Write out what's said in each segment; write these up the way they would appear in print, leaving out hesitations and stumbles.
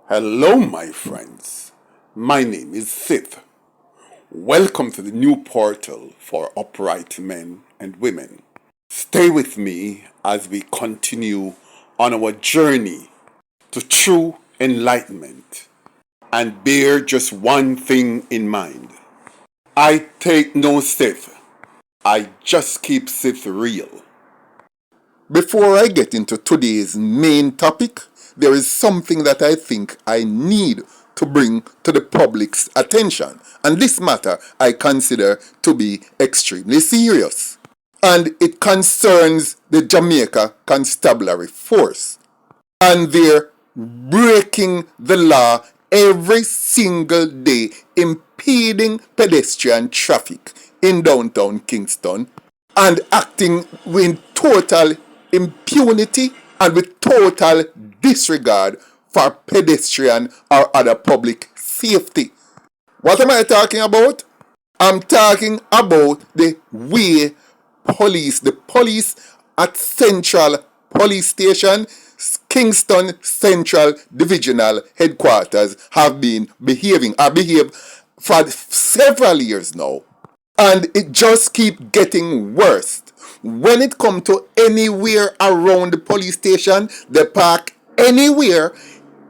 Hello, my friends. My name is Sith. Welcome to the new portal for upright men and women. Stay with me as we continue on our journey to true enlightenment and bear just one thing in mind. I take no Sith. I just keep Sith real. Before I get into today's main topic, there is something that I think I need to bring to the public's attention. And this matter I consider to be extremely serious. And it concerns the Jamaica Constabulary Force. And they're breaking the law every single day, impeding pedestrian traffic in downtown Kingston and acting with total impunity and with total disregard for pedestrian or other public safety. What am I talking about? I'm talking about the way the police at Central Police Station, Kingston Central Divisional Headquarters have been behaved for several years now. And it just keeps getting worse. When it comes to anywhere around the police station, they park anywhere,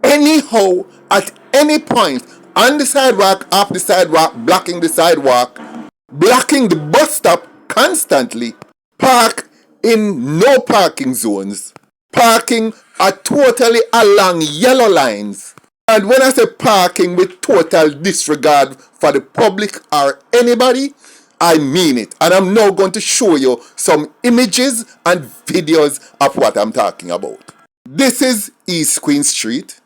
anyhow, at any point, on the sidewalk, off the sidewalk, blocking the sidewalk, blocking the bus stop constantly, park in no parking zones, parking are totally along yellow lines. And when I say parking with total disregard for the public or anybody, I mean it. And I'm now going to show you some images and videos of what I'm talking about. This is East Queen Street,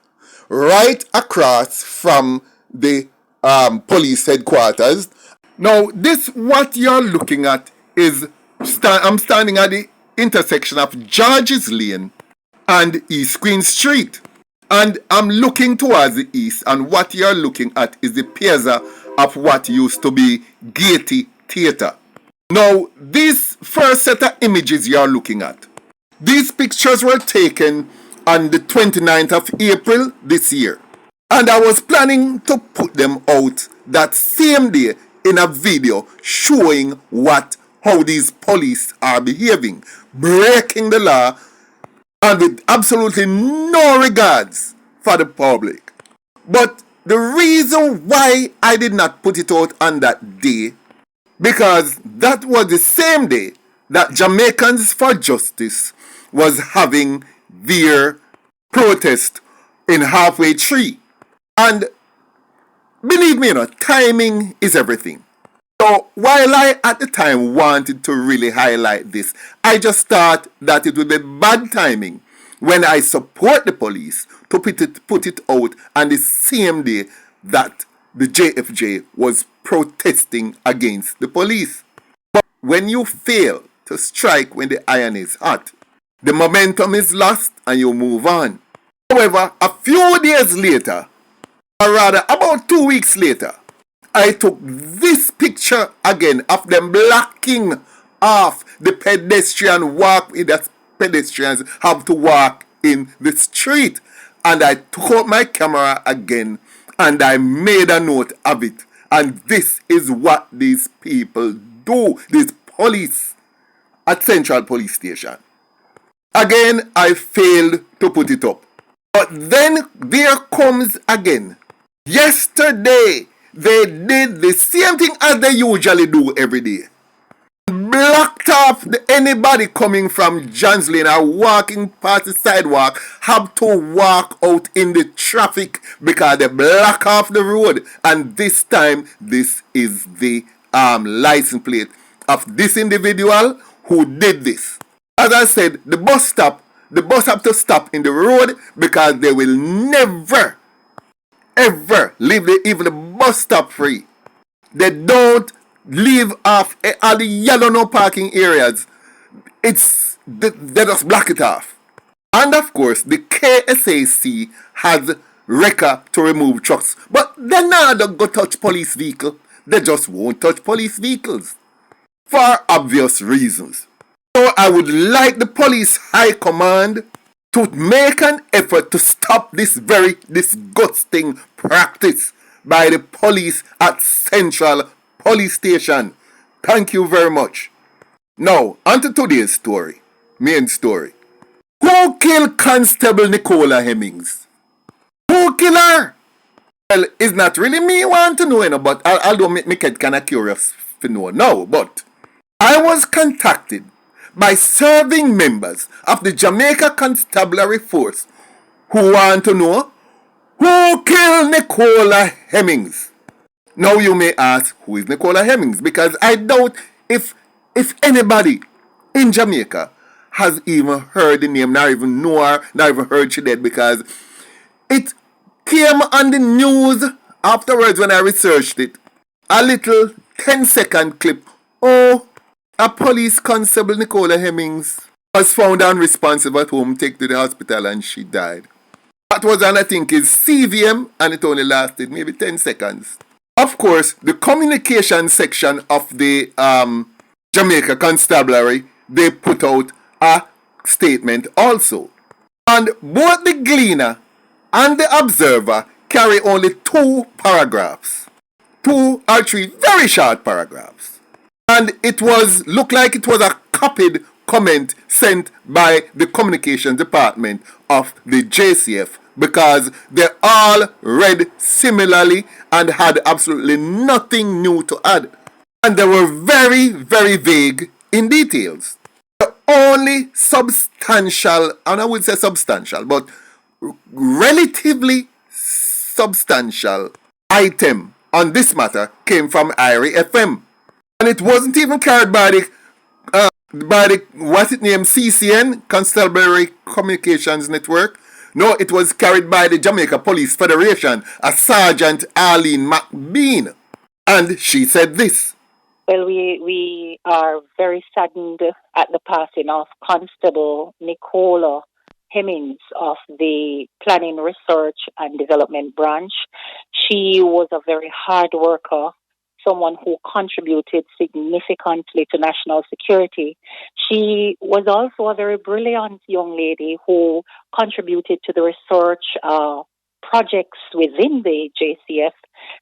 right across from the police headquarters. Now, what you're looking at is, I'm standing at the intersection of George's Lane and East Queen Street. And I'm looking towards the east, and what you're looking at is the piazza of what used to be Gaiety Theatre. Now, this first set of images you're looking at, these pictures were taken on the 29th of April this year. And I was planning to put them out that same day in a video showing how these police are behaving, breaking the law, and with absolutely no regards for the public. But the reason why I did not put it out on that day, because that was the same day that Jamaicans for Justice was having their protest in Halfway Tree. And believe me, timing is everything. So while I at the time wanted to really highlight this, I just thought that it would be bad timing when I support the police to put it out on the same day that the JFJ was protesting against the police. But when you fail to strike when the iron is hot, the momentum is lost and you move on. However, a few days later, or rather about 2 weeks later, I took this picture again of them blocking off the pedestrian walkway that pedestrians have to walk in the street. And I took out my camera again and I made a note of it. And this is what these people do, these police at Central Police Station. Again, I failed to put it up. But then there comes again. Yesterday, they did the same thing as they usually do every day. Blocked off anybody coming from John's Lane or walking past the sidewalk have to walk out in the traffic because they block off the road. And this time, this is the license plate of this individual who did this. As I said, the bus have to stop in the road because they will never ever leave even the bus stop free. They don't leave off all the yellow no parking areas. They just block it off. And of course, the KSAC has record to remove trucks. But they're not going to touch police vehicle. They just won't touch police vehicles. For obvious reasons. So I would like the police high command to make an effort to stop this very disgusting practice by the police at Central Police Station. Thank you very much. Now, on to today's story. Main story. Who killed Constable Nicola Hemmings? Who killed her? Well, it's not really me want to know, but although me get kind of curious to know now, but I was contacted by serving members of the Jamaica Constabulary Force who want to know who killed Nicola Hemmings. Now you may ask, who is Nicola Hemmings? Because I doubt if anybody in Jamaica has even heard the name, not even know her, not even heard she dead, because it came on the news afterwards when I researched it. A little 10-second clip. Oh, a police constable, Nicola Hemmings, was found unresponsive at home, taken to the hospital, and she died. That was, and I think, is CVM, and it only lasted maybe 10 seconds. Of course, the communication section of the Jamaica Constabulary, they put out a statement also. And both the Gleaner and the Observer carry only 2 paragraphs. 2 or 3 very short paragraphs. And it looked like it was a copied comment sent by the communications department of the JCF, because they all read similarly and had absolutely nothing new to add. And they were very, very vague in details. The only substantial, and I would say substantial, but relatively substantial item on this matter came from IRI FM. And it wasn't even carried by the CCN, Constabulary Communications Network. No, it was carried by the Jamaica Police Federation, a Sergeant Arlene McBean. And she said this. Well, we are very saddened at the passing of Constable Nicola Hemmings of the Planning, Research and Development Branch. She was a very hard worker, someone who contributed significantly to national security. She was also a very brilliant young lady who contributed to the research projects within the JCF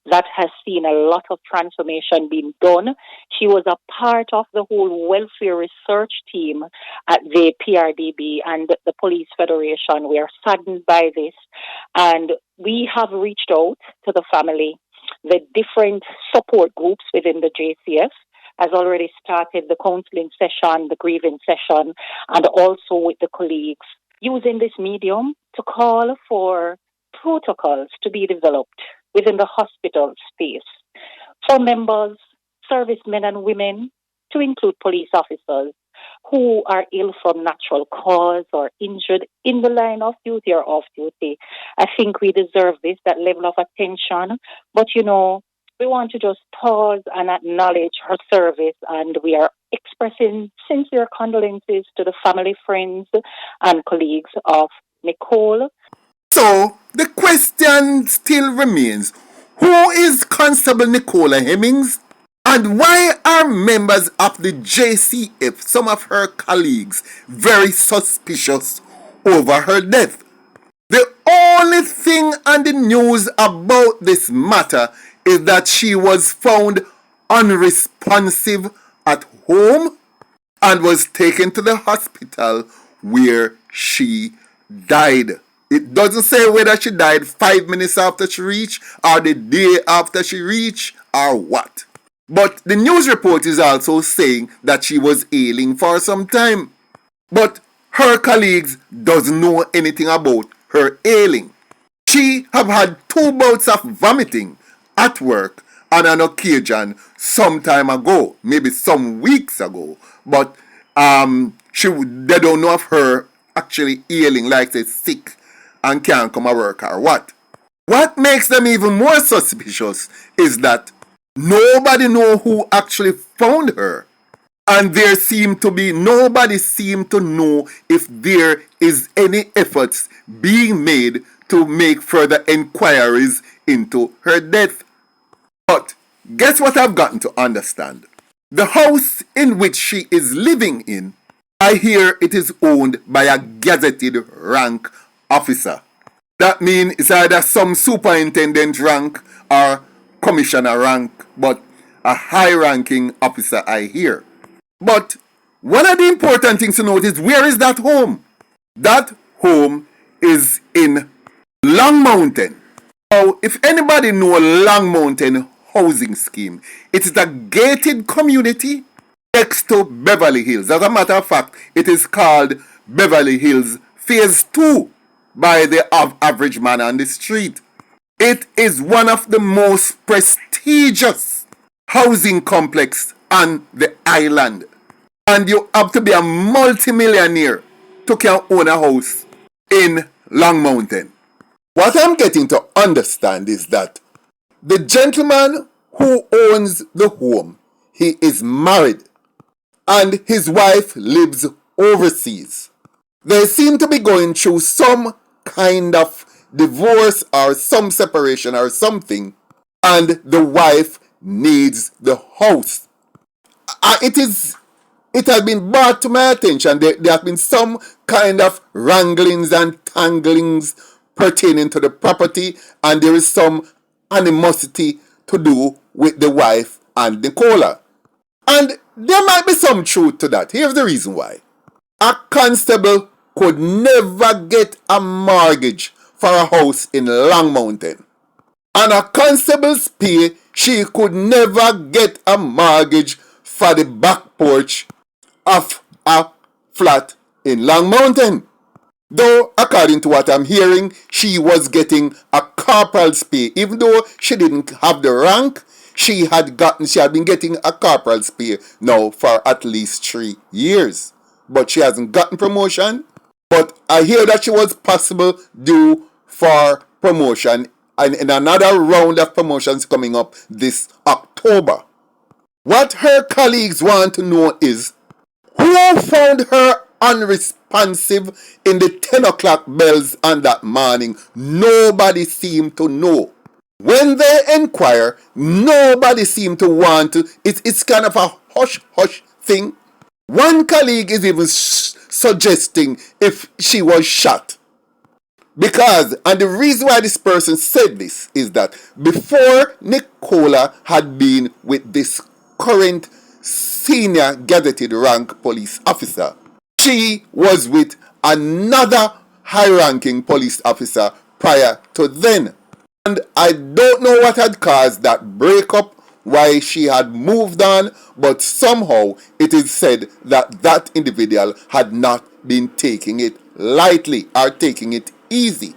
that has seen a lot of transformation being done. She was a part of the whole welfare research team at the PRDB and the Police Federation. We are saddened by this, and we have reached out to the family. The different support groups within the JCF has already started the counseling session, the grieving session, and also with the colleagues, using this medium to call for protocols to be developed within the hospital space for members, servicemen and women, to include police officers who are ill from natural cause or injured in the line of duty or off duty. I think we deserve this, that level of attention. But, we want to just pause and acknowledge her service, and we are expressing sincere condolences to the family, friends, and colleagues of Nicole. So, the question still remains, who is Constable Nicola Hemmings? And why are members of the JCF, some of her colleagues, very suspicious over her death? The only thing on the news about this matter is that she was found unresponsive at home and was taken to the hospital where she died. It doesn't say whether she died 5 minutes after she reached, or the day after she reached, or what. But the news report is also saying that she was ailing for some time. But her colleagues doesn't know anything about her ailing. She have had 2 bouts of vomiting at work on an occasion some time ago, maybe some weeks ago. But they don't know of her actually ailing, like say sick and can't come to work or what. What makes them even more suspicious is that nobody know who actually found her. And nobody seemed to know if there is any efforts being made to make further inquiries into her death. But guess what I've gotten to understand? The house in which she is living in I hear it is owned by a gazetted rank officer. That means it's either some superintendent rank or commissioner rank, but a high ranking officer I hear. But one of the important things to note is, where is that home? That home is in Long Mountain. Now, if anybody know Long Mountain housing scheme, it is a gated community next to Beverly Hills. As a matter of fact, it is called Beverly Hills Phase 2 by the average man on the street. It is one of the most prestigious housing complex on the island. And you have to be a multimillionaire to can own a house in Long Mountain. What I'm getting to understand is that the gentleman who owns the home, he is married and his wife lives overseas. They seem to be going through some kind of divorce or some separation or something, and the wife needs the house. It has been brought to my attention. There have been some kind of wranglings and tanglings pertaining to the property, and there is some animosity to do with the wife and Nicola. And there might be some truth to that. Here's the reason why. A constable could never get a mortgage for a house in Long Mountain. And a constable's pay, she could never get a mortgage for the back porch of a flat in Long Mountain. Though, according to what I'm hearing, she was getting a corporal's pay. Even though she didn't have the rank, she had been getting a corporal's pay now for at least 3 years. But she hasn't gotten promotion. But I hear that she was possible due for promotion, and in another round of promotions coming up this October. What her colleagues want to know is, who found her unresponsive in the 10 o'clock bells on that morning? Nobody seemed to know. When they inquire, nobody seemed to want to. It's kind of a hush-hush thing. One colleague is even suggesting if she was shot. Because, and the reason why this person said this is that before Nicola had been with this current senior gazetted rank police officer, she was with another high-ranking police officer prior to then. And I don't know what had caused that breakup, why she had moved on, but somehow it is said that that individual had not been taking it lightly or taking it easy.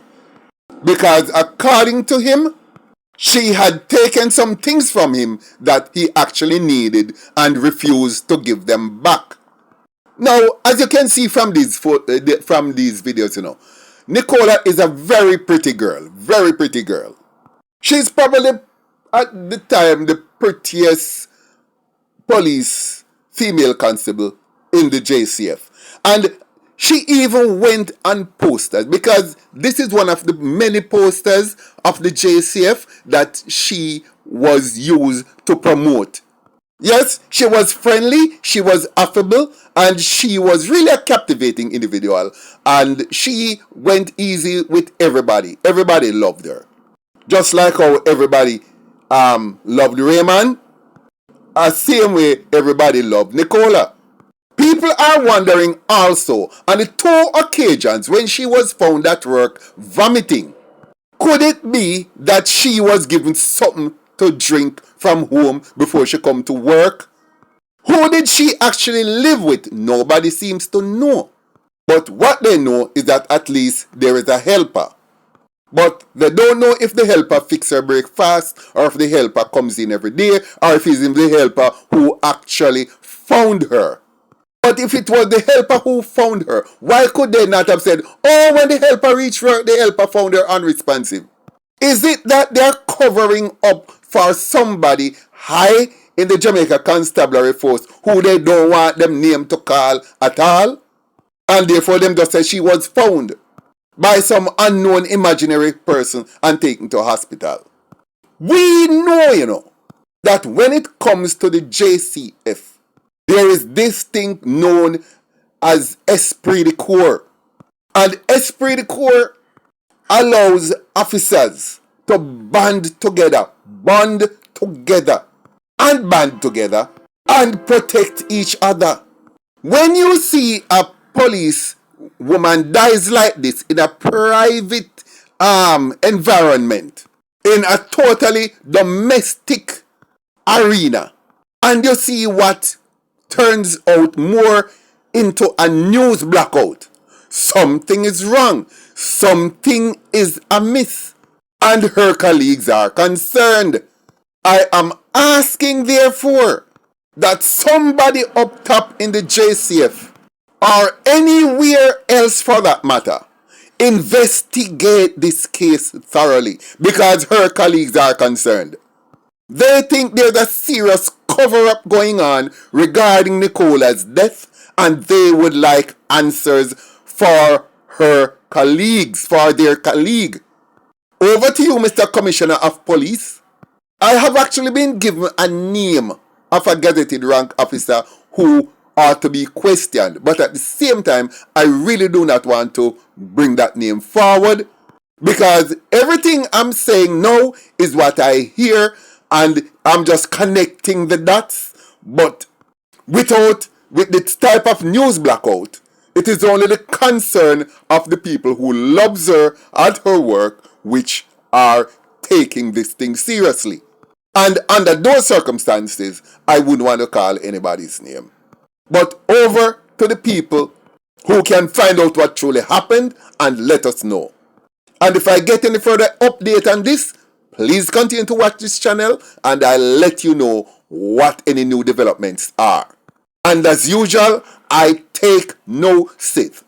Because according to him, she had taken some things from him that he actually needed and refused to give them back. Now, as you can see from these videos, Nicola is a very pretty girl. Very pretty girl. She's probably, at the time, the prettiest police female constable in the JCF. And she even went on posters, because this is one of the many posters of the JCF that she was used to promote. Yes, she was friendly, she was affable, and she was really a captivating individual. And she went easy with everybody. Everybody loved her. Just like how everybody loved Raymond, the same way everybody loved Nicola. People are wondering also, on the 2 occasions when she was found at work vomiting, could it be that she was given something to drink from home before she come to work? Who did she actually live with? Nobody seems to know. But what they know is that at least there is a helper. But they don't know if the helper fixes her breakfast, or if the helper comes in every day, or if it's the helper who actually found her. But if it was the helper who found her, why could they not have said, oh, when the helper reached work, the helper found her unresponsive? Is it that they're covering up for somebody high in the Jamaica Constabulary Force who they don't want them name to call at all? And therefore them just say she was found by some unknown imaginary person and taken to a hospital. We know, that when it comes to the JCF, there is this thing known as esprit de corps. And esprit de corps allows officers to bond together, and protect each other. When you see a police woman dies like this in a private environment, in a totally domestic arena, and you see what turns out more into a news blackout, something is wrong, something is amiss, and her colleagues are concerned. I am asking, therefore, that somebody up top in the JCF, or anywhere else for that matter, investigate this case thoroughly, because her colleagues are concerned. They think there's a serious cover-up going on regarding Nicola's death, and they would like answers for her colleagues, for their colleague. Over to you, Mr. Commissioner of Police. I have actually been given a name of a gazetted rank officer who ought to be questioned, but at the same time, I really do not want to bring that name forward, because everything I'm saying now is what I hear, and I'm just connecting the dots. But with this type of news blackout, it is only the concern of the people who loves her at her work which are taking this thing seriously. And under those circumstances, I wouldn't want to call anybody's name. But over to the people who can find out what truly happened and let us know. And if I get any further update on this, please continue to watch this channel, and I'll let you know what any new developments are. And as usual, I take no sith.